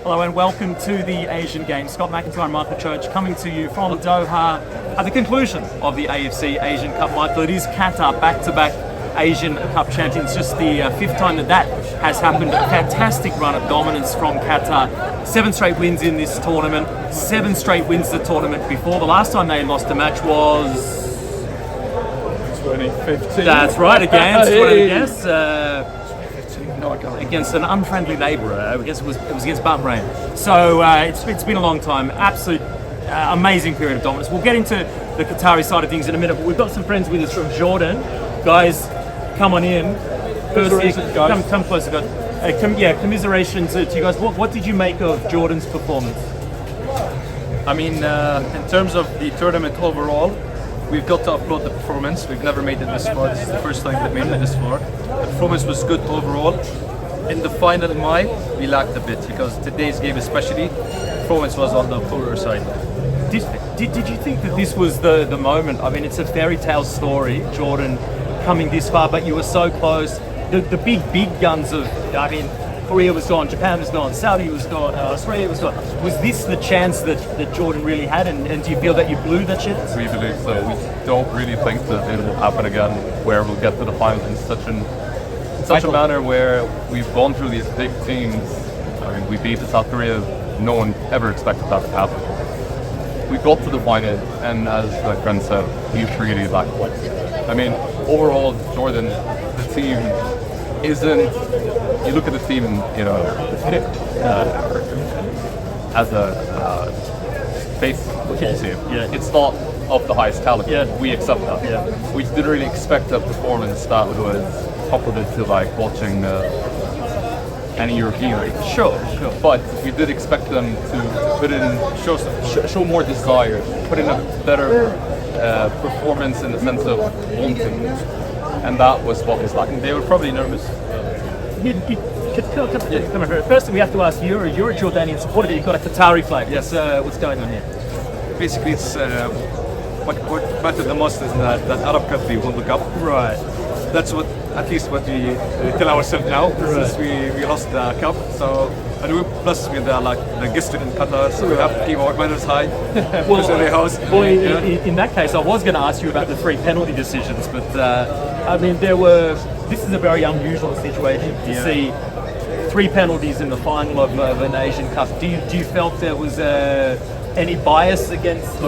Hello and welcome to the Asian Games. Scott McIntyre and Michael Church coming to you from Doha at the conclusion of the AFC Asian Cup. Michael, it is Qatar, back-to-back Asian Cup champions. Just the fifth time that has happened. A fantastic run of dominance from Qatar. 7 straight wins in this tournament. 7 straight wins the tournament before. The last time they lost a match was 2015. That's right, against against an unfriendly neighbour. I guess it was against Bahrain. So it's been a long time. Absolute amazing period of dominance. We'll get into the Qatari side of things in a minute, but we've got some friends with us from Jordan. Guys, come on in. Firstly, come closer, guys. Commiserations to you guys. What did you make of Jordan's performance? I mean, in terms of the tournament overall, we've got to applaud the performance. We've never made it this far. This is the first time we've made it this far. The performance was good overall. In the final, in my, we lacked a bit because today's game especially, performance was on the poorer side. Did you think that this was the moment? I mean, it's a fairy tale story, Jordan coming this far, but you were so close. The big guns of, I mean, Korea was gone, Japan was gone, Saudi was gone, Australia was gone. Was this the chance that Jordan really had, and do you feel that you blew that chance? We believe so. We don't really think that it will happen again, where we'll get to the finals in such a manner where we've gone through these big teams. I mean, we beat South Korea. No one ever expected that to happen. We got to the final, and as my friend said, we really lacked points. I mean, overall, Jordan, the team isn't. You look at the team, you know, as a face football team. Yeah. It's not of the highest caliber. Yeah. We accept that. Yeah. We didn't really expect a performance that was coupled to like watching any European league. Sure. But we did expect them to put in, show more desire, put in a better performance in the sense of wanting, and that was what was lacking. They were probably nervous. Come over. First, we have to ask you're a Jordanian supporter. You've got a Qatari flag. Yes. What's going on here? Basically, it's what mattered the most is that Arab country won the cup. Right. That's what, at least what we tell ourselves now, since we lost the cup. So, and we plus with the guest in Qatar, so we have to keep our manners high. In that case, I was going to ask you about the 3 penalty decisions, but I mean, this is a very unusual situation to see 3 penalties in the final of an Asian Cup. Do you felt there was any bias against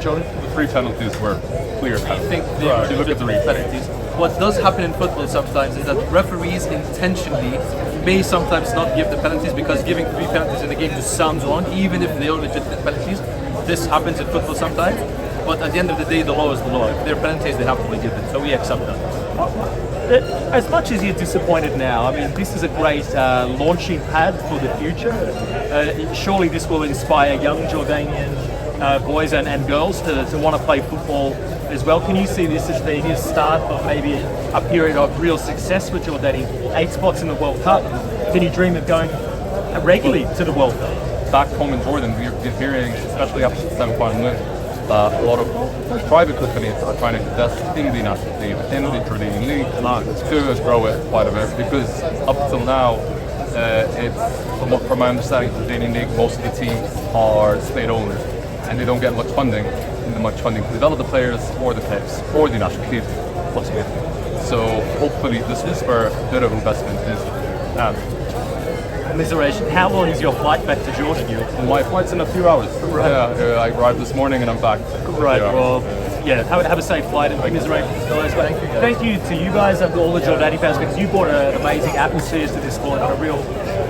Jordan? The 3 penalties were clear. I think if you look at the penalties, what does happen in football sometimes is that referees intentionally may sometimes not give the penalties because giving 3 penalties in a game just sounds wrong, even if they are legitimate penalties. This happens in football sometimes, but at the end of the day, the law is the law. If they're penalties, they have to be given, so we accept that. As much as you're disappointed now, I mean, this is a great launching pad for the future. Surely this will inspire young Jordanian boys and girls to want to play football as well. Can you see this as the start of maybe a period of real success for Jordania? 8 spots in the World Cup. Can you dream of going regularly to the World Cup? Back home in Jordan, we're hearing, especially after the semi-final win, that a lot of private companies are trying to invest in the national team, in the Jordanian league, to grow it quite a bit. Because up till now, from my understanding, the Jordanian league, most of the teams are state owners, and they don't get much funding to develop the players or the clubs or the national team. So hopefully this will spur a bit of investment in. Commiseration. How long is your flight back to Jordan? My flight's in a few hours. Right. Yeah, I arrived this morning and I'm back. Right. Well, yeah. Have a safe flight and commiseration, guys. Thank you to you guys and all the Jordani fans, because you brought an amazing atmosphere to this sport, a real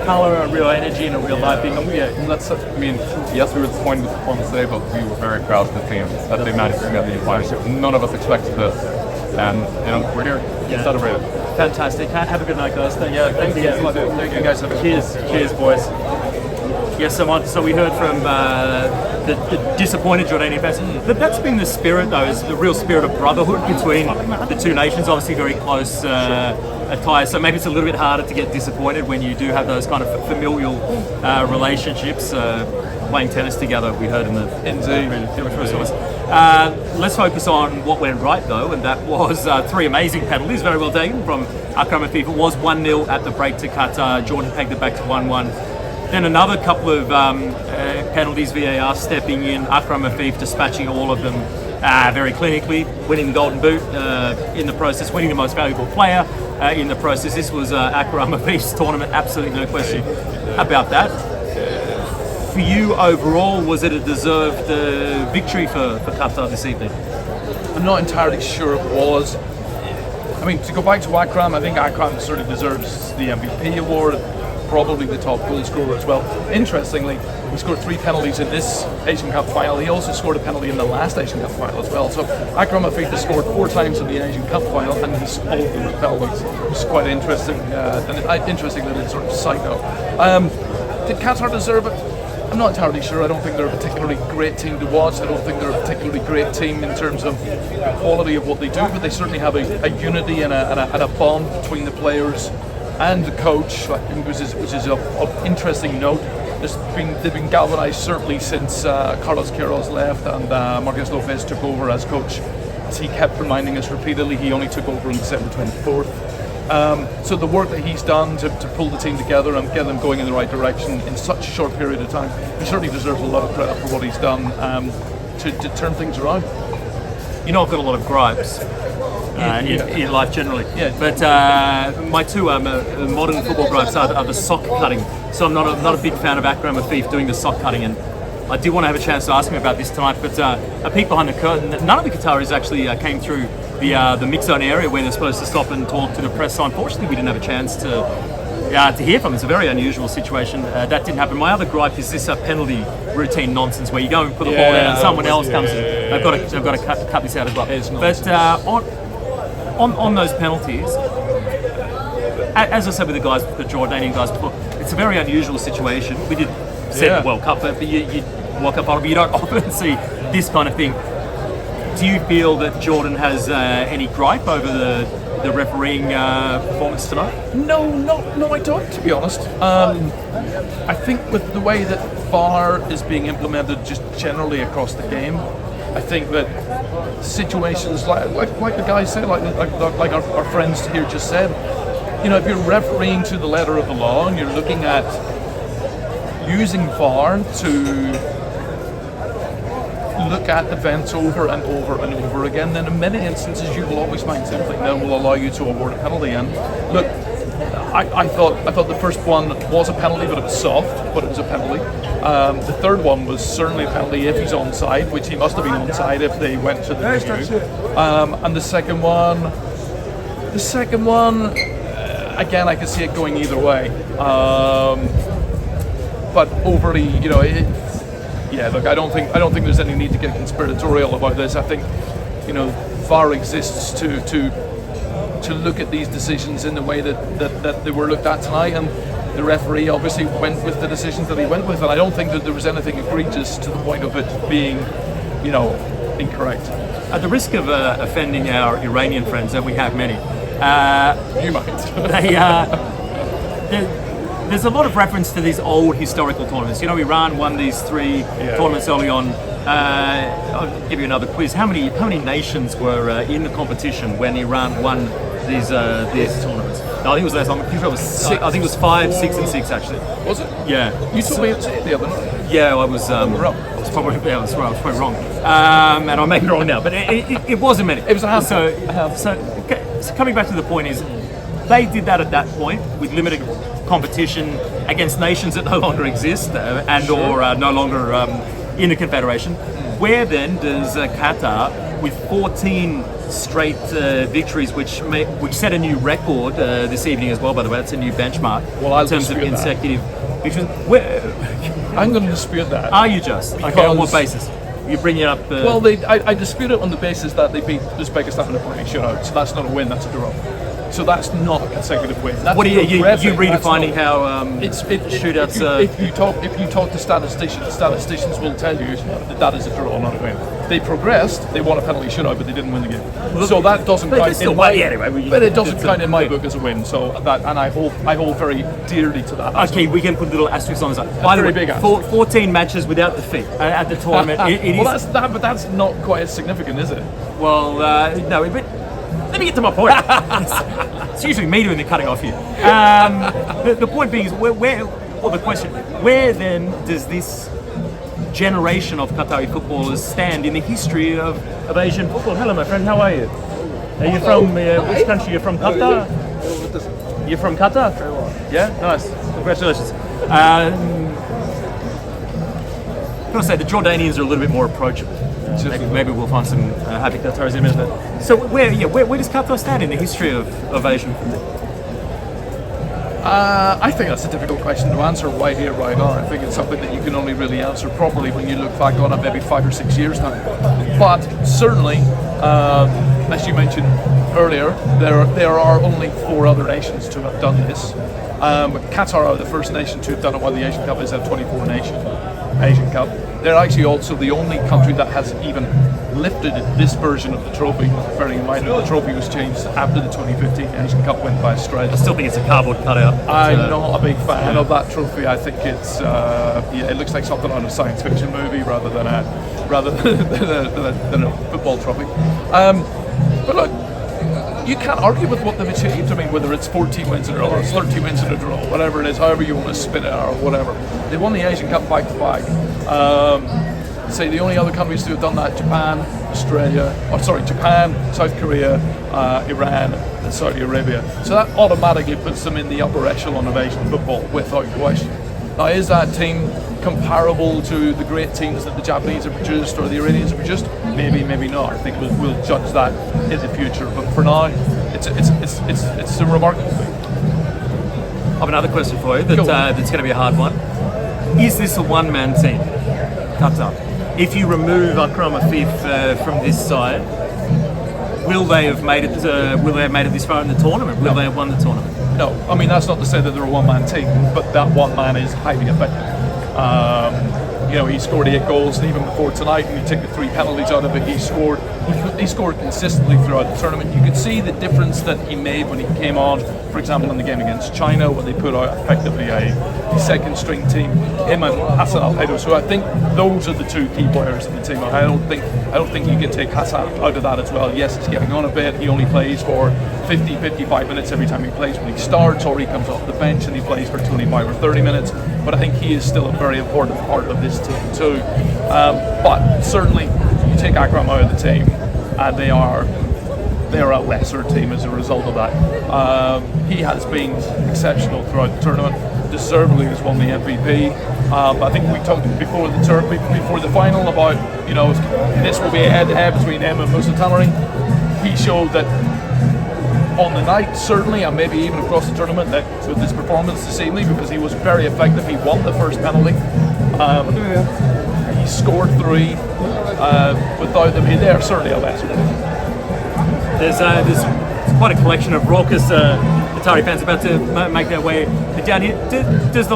colour, a real energy, and a real life thing. Yes, we were disappointed with the performance today, but we were very proud of the team that they managed to get the final. None of us expected this, and we're here to celebrate it. Fantastic. Have a good night, guys. Thank you. Thank you guys. Cheers, boys. Yes, so we heard from the disappointed Jordanian fans. But that's been the spirit, though, is the real spirit of brotherhood between the 2 nations. Obviously, very close ties. So maybe it's a little bit harder to get disappointed when you do have those kind of familial relationships. Playing tennis together, we heard in the let's focus on what went right, though, and that was 3 amazing penalties, very well taken from Akram Afif. It was 1-0 at the break to Qatar. Jordan pegged it back to 1-1. Then another couple of penalties, VAR stepping in, Akram Afif dispatching all of them very clinically, winning the Golden Boot in the process, winning the most valuable player in the process. This was Akram Afif's tournament, absolutely no question about that. For you overall, was it a deserved victory for Qatar this evening? I'm not entirely sure it was. I mean, to go back to Akram, I think Akram sort of deserves the MVP award, probably the top goal scorer as well. Interestingly, he scored 3 penalties in this Asian Cup final. He also scored a penalty in the last Asian Cup final as well. So Akram Afif has scored 4 times in the Asian Cup final, and he's all of them with penalties, which is quite interesting. Interesting that it's sort of psycho. Did Qatar deserve it? I'm not entirely sure. I don't think they're a particularly great team to watch. I don't think they're a particularly great team in terms of the quality of what they do, but they certainly have a unity and a bond between the players and the coach, which is of interesting note. They've been galvanised certainly since Carlos Queiroz left and Marcos Lopez took over as coach. As he kept reminding us repeatedly, he only took over on December 24th. So the work that he's done to pull the team together and get them going in the right direction in such a short period of time, he certainly deserves a lot of credit for what he's done to turn things around. You know, I've got a lot of gripes in life generally. Yeah. But my two modern football gripes are the sock cutting. So I'm not a big fan of Akram Afif doing the sock cutting, and I do want to have a chance to ask him about this tonight. But a peek behind the curtain, none of the Qataris actually came through the mix zone area where they're supposed to stop and talk to the press. So unfortunately, we didn't have a chance to hear from them. It's a very unusual situation. That didn't happen. My other gripe is this penalty routine nonsense where you go and put the ball down and someone else comes in. They've got to cut this out as well. But on those penalties, as I said with the Jordanian guys before, it's a very unusual situation. We did set the World Cup, but you walk up, but you don't often see this kind of thing. Do you feel that Jordan has any gripe over the refereeing performance tonight? No, I don't, to be honest. I think with the way that VAR is being implemented just generally across the game, I think that situations like the guys said, like our friends here just said, you know, if you're refereeing to the letter of the law and you're looking at using VAR to look at events over and over and over again, then in many instances you will always find something that will allow you to award a penalty. And look, I thought the first one was a penalty, but it was soft, but it was a penalty. The third one was certainly a penalty if he's onside, which he must have been onside if they went to the review. And the second one, again, I could see it going either way. But overly, you know, look, I don't think there's any need to get conspiratorial about this. I think, you know, VAR exists to look at these decisions in the way that they were looked at tonight, and the referee obviously went with the decisions that he went with, and I don't think that there was anything egregious to the point of it being, you know, incorrect. At the risk of offending our Iranian friends, and we have many, You might. There's a lot of reference to these old historical tournaments. You know, Iran won these 3 tournaments early on. I'll give you another quiz. How many nations were in the competition when Iran won these tournaments? No, I think it was less. I'm pretty sure it was 6. I think it was 5, 6, and 6 actually. Was it? Yeah. You told me the other night. Yeah, I was wrong. I was probably wrong. And I may be wrong now, but it wasn't many. It was a half. So coming back to the point is, they did that at that point with limited competition against nations that no longer exist or no longer in the Confederation. Where then does Qatar, with 14 straight victories, which set a new record this evening as well, by the way, that's a new benchmark in terms of consecutive victories. I'm going to dispute that. Are you just? Okay, on what basis? You bring it up. Well, I dispute it on the basis that they beat Uzbekistan in a penalty shootout, so that's not a win, that's a draw. So that's not a consecutive win. That's what are you redefining how shootouts? If you talk to statisticians will tell you that is a draw, not a win. They progressed. They won a penalty shootout, but they didn't win the game. So that doesn't count in my But it doesn't count in my book as a win. So that, and I hold very dearly to that. Okay, we can put a little asterisk on that. By the way, 14 matches without defeat at the tournament. But that's not quite as significant, is it? Well, no, but. Let me get to my point. It's usually me doing the cutting off here. The point being is, Well, the question: where then does this generation of Qatari footballers stand in the history of Asian football? Hello, my friend. How are you? Are you from which country? You're from Qatar. You're from Qatar. Yeah, nice. Congratulations. I've got to say, the Jordanians are a little bit more approachable. Maybe we'll find some happy Qataris in a minute. So where does Qatar stand in the history of Asian football? I think that's a difficult question to answer right here, right now. I think it's something that you can only really answer properly when you look back on it maybe 5 or 6 years now. But certainly, as you mentioned earlier, there are only 4 other nations to have done this. Qatar are the first nation to have done it, while the Asian Cup is a 24-nation Asian Cup. They're actually also the only country that has even lifted this version of the trophy, bearing in mind that the trophy was changed after the 2015 Asian Cup went by Australia. I still think it's a cardboard cutout. I'm not a big fan of that trophy. I think it's it looks like something on a science fiction movie rather than a football trophy. But look, you can't argue with what they've achieved. I mean, whether it's 14 wins in a row or 30 wins in a row, whatever it is, however you want to spin it or whatever. They won the Asian Cup back to back. Say the only other countries to have done that: Japan, South Korea, Iran, and Saudi Arabia. So that automatically puts them in the upper echelon of Asian football, without question. Now, is that team comparable to the great teams that the Japanese have produced or the Iranians have produced? Maybe, maybe not. I think we'll judge that in the future. But for now, it's a remarkable thing. I have another question for you that's going to be a hard one. Is this a one-man team, Qatar? If you remove Akram Afif from this side, will they have made it? Will they have made it this far in the tournament? Will they have won the tournament? No, I mean that's not to say that they're a one-man team, but that one man is highly effective. He scored 8 goals, and even before tonight, when you take the 3 penalties out of it, he scored consistently throughout the tournament. You could see the difference that he made when he came on, for example, in the game against China, when they put out effectively a second-string team, him and Hassan Al-Haido. So I think those are the 2 key players in the team. I don't think you can take Hassan out of that as well. Yes, he's getting on a bit. He only plays for 50-55 minutes every time he plays when he starts, or he comes off the bench and he plays for 25 or 30 minutes. But I think he is still a very important part of this team too. But certainly, you take Akram out of the team, and they are a lesser team as a result of that. He has been exceptional throughout the tournament. Deservedly has won the MVP. I think we talked before the final about this will be a head-to-head between him and Musa Tamari. He showed that on the night, certainly, and maybe even across the tournament, that with his performance this evening, because he was very effective. He won the first penalty. He scored 3. Without them, they are certainly a lesser team. There's quite a collection of raucous Qatari fans about to make their way down here. Does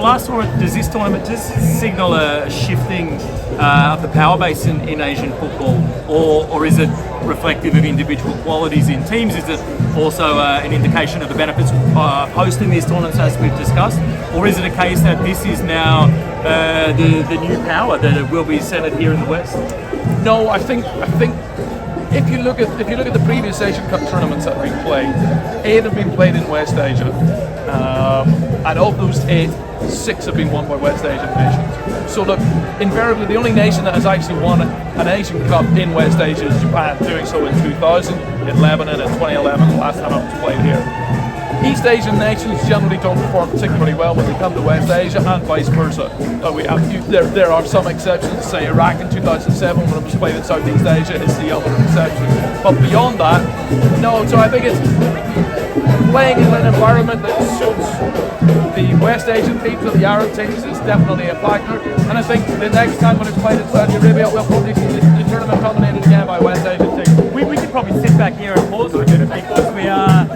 this tournament just signal a shifting of the power base in Asian football, or is it reflective of individual qualities in teams? Is it also an indication of the benefits of hosting these tournaments, as we've discussed, or is it a case that this is now the new power that will be centered here in the West? No, I think if you look at the previous Asian Cup tournaments that have been played, 8 have been played in West Asia, and of those 8, 6 have been won by West Asian nations. So look, invariably the only nation that has actually won an Asian Cup in West Asia is Japan, doing so in 2000, in Lebanon in 2011, the last time it was played here. East Asian nations generally don't perform particularly well when they come to West Asia, and vice versa. There are some exceptions. Say Iraq in 2007, when it was played in Southeast Asia, is the other exception. But beyond that, no. So I think it's playing in an environment that suits the West Asian teams or the Arab teams is definitely a factor. And I think the next time when it's played in Saudi Arabia, we'll probably see the tournament dominated again by West Asian teams. We could probably sit back here and pause a bit because we are.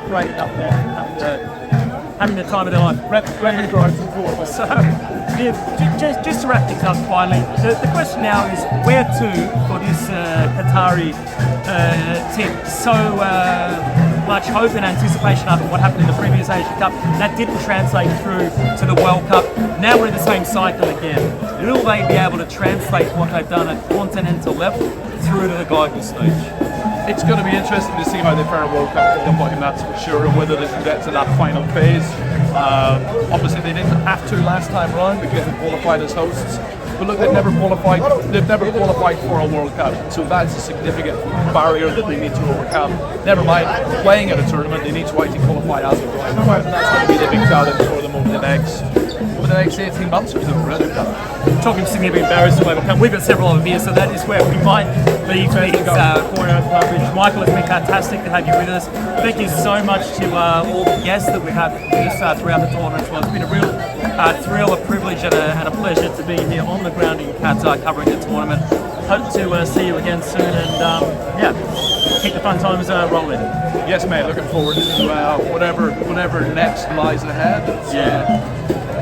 Right up there, having the time of their life. So, just to wrap things up finally, the question now is where to for this Qatari Tim, so much hope and anticipation after what happened in the previous Asian Cup. That didn't translate through to the World Cup. Now we're in the same cycle again. Will they be able to translate what they've done at continental level through to the global stage? It's going to be interesting to see how they fare in World Cup qualifying, that's for sure, and whether they can get to that final phase. Obviously they didn't have to last time round because they qualified as hosts. But look, they've never qualified for a World Cup, so that's a significant barrier that they need to overcome. Never mind playing at a tournament, they need to actually qualify as a blind. And that's going to be the big challenge for them over the next 18 months or so, really. Talking significant barriers to World Cup, we've got several of them here, so that is where we might leave these corner coverage. Michael, it's been fantastic to have you with us. Thank you so much to all the guests that we have with us throughout the tournament as well. It's been a real thrill, a privilege, and a pleasure to be here on the ground in Qatar covering the tournament. Hope to see you again soon, and keep the fun times rolling. Yes, mate. Looking forward to whatever next lies ahead.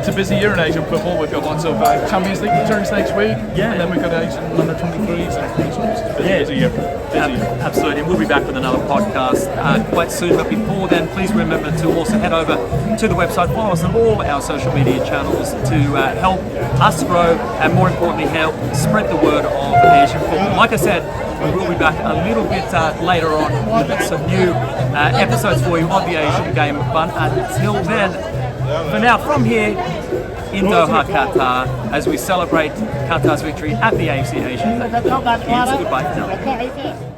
It's a busy year in Asian football. We've got lots of Champions League returns next week, and then we've got Asian under 23s. So it's a busy year. Absolutely, and we'll be back with another podcast quite soon. But before then, please remember to also head over to the website, follow us on all our social media channels to help us grow, and more importantly, help spread the word of Asian football. Like I said, we will be back a little bit later on with some new episodes for you of the Asian game. But until then, for now, from here in Doha, Qatar, as we celebrate Qatar's victory at the AFC Asian Cup, it's goodbye for now.